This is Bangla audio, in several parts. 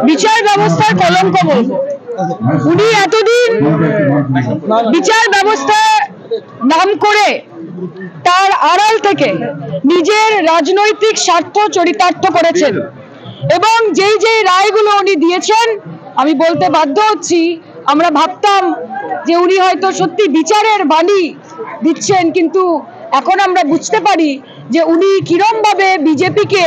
বিচার ব্যবস্থার কলঙ্ক বলবো। উনি এতদিন বিচার ব্যবস্থা নাম করে তার আড়াল থেকে নিজের রাজনৈতিক স্বার্থ চরিতার্থ করেছেন এবং যেই যেই রায়গুলো উনি দিয়েছেন আমি বলতে বাধ্য হচ্ছি, আমরা ভাবতাম যে উনি হয়তো সত্যি বিচারের বাণী দিচ্ছেন, কিন্তু এখন আমরা বুঝতে পারি যে উনি কিরম ভাবে বিজেপিকে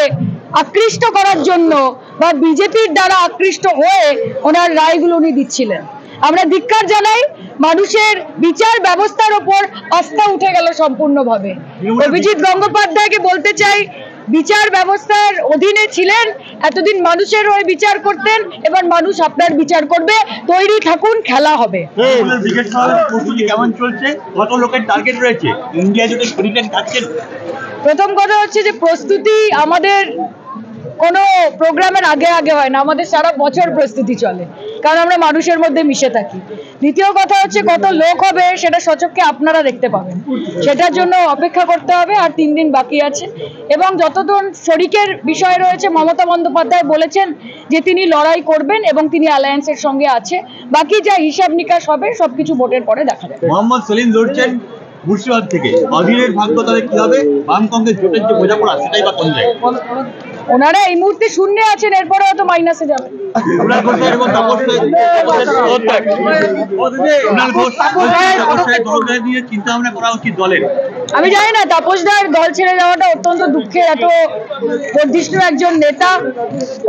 আকৃষ্ট করার জন্য বা বিজেপির দ্বারা আকৃষ্ট হয়ে ওনার রায়গুলো উনি দিচ্ছিলেন। আমরা ধিক্কার জানাই, মানুষের বিচার ব্যবস্থার উপর আস্থা উঠে গেল সম্পূর্ণভাবে। অভিজিৎ গঙ্গোপাধ্যায়কে বলতে চাই, বিচার ব্যবস্থার অধীনে ছিলেন, এতদিন মানুষের হয়ে বিচার করতেন, এবার মানুষ আপনার বিচার করবে, তৈরি থাকুন, খেলা হবে। কেমন চলছে, কত লোকের টার্গেট রয়েছে, ইন্ডিয়া জুড়ে শরীরের কাছে? প্রথম কথা হচ্ছে যে প্রস্তুতি আমাদের কোনো প্রোগ্রামের আগে আগে হয় না, আমাদের সারা বছর প্রস্তুতি চলে, কারণ আমরা মানুষের মধ্যে মিশে থাকি। দ্বিতীয় কথা হচ্ছে কত লোক হবে সেটা সচক্ষে আপনারা দেখতে পাবেন, সেটার জন্য অপেক্ষা করতে হবে, আর 3 দিন বাকি আছে। এবং যতক্ষণ শরিকের বিষয় রয়েছে, মমতা বন্দ্যোপাধ্যায় বলেছেন যে তিনি লড়াই করবেন এবং তিনি অ্যালায়েন্সের সঙ্গে আছে, বাকি যা হিসাব নিকাশ হবে সবকিছু ভোটের পরে দেখা যাবে। মোহাম্মদ সেলিম লড়ছেন মুর্শিদাবাদ থেকে, অধীরের ভাগ্য তাহলে কি হবে? বাম কংগ্রেস জোটের যে বোঝাপড়া সেটাই বা কোন জায়গায়? ওনারা এই মুহূর্তে শূন্যে আছেন, এরপরে হয়তো মাইনাসে যাবে। চিন্তা ভাবনা করা উচিত দলের। আমি জানি না, তাপসদার দল ছেড়ে যাওয়াটা অত্যন্ত দুঃখের। এত প্রতিষ্ঠিত একজন নেতা,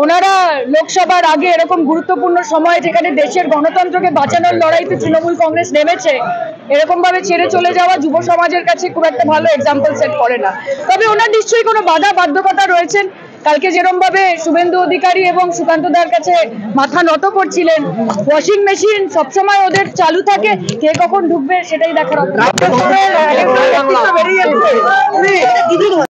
ওনারা লোকসভার আগে এরকম গুরুত্বপূর্ণ সময় যেখানে দেশের গণতন্ত্রকে বাঁচানোর লড়াইতে তৃণমূল কংগ্রেস নেমেছে, এরকম ভাবে ছেড়ে চলে যাওয়া যুব সমাজের কাছে খুব একটা ভালো এক্সাম্পল সেট করে না। তবে ওনার নিশ্চয়ই কোনো বাধা বাধ্যকতা রয়েছেন। কালকে যেরকম ভাবে শুভেন্দু অধিকারী এবং সুকান্ত দার কাছে মাথা নত করছিলেন, ওয়াশিং মেশিন সবসময় ওদের চালু থাকে, কে কখন ঢুকবে সেটাই দেখার।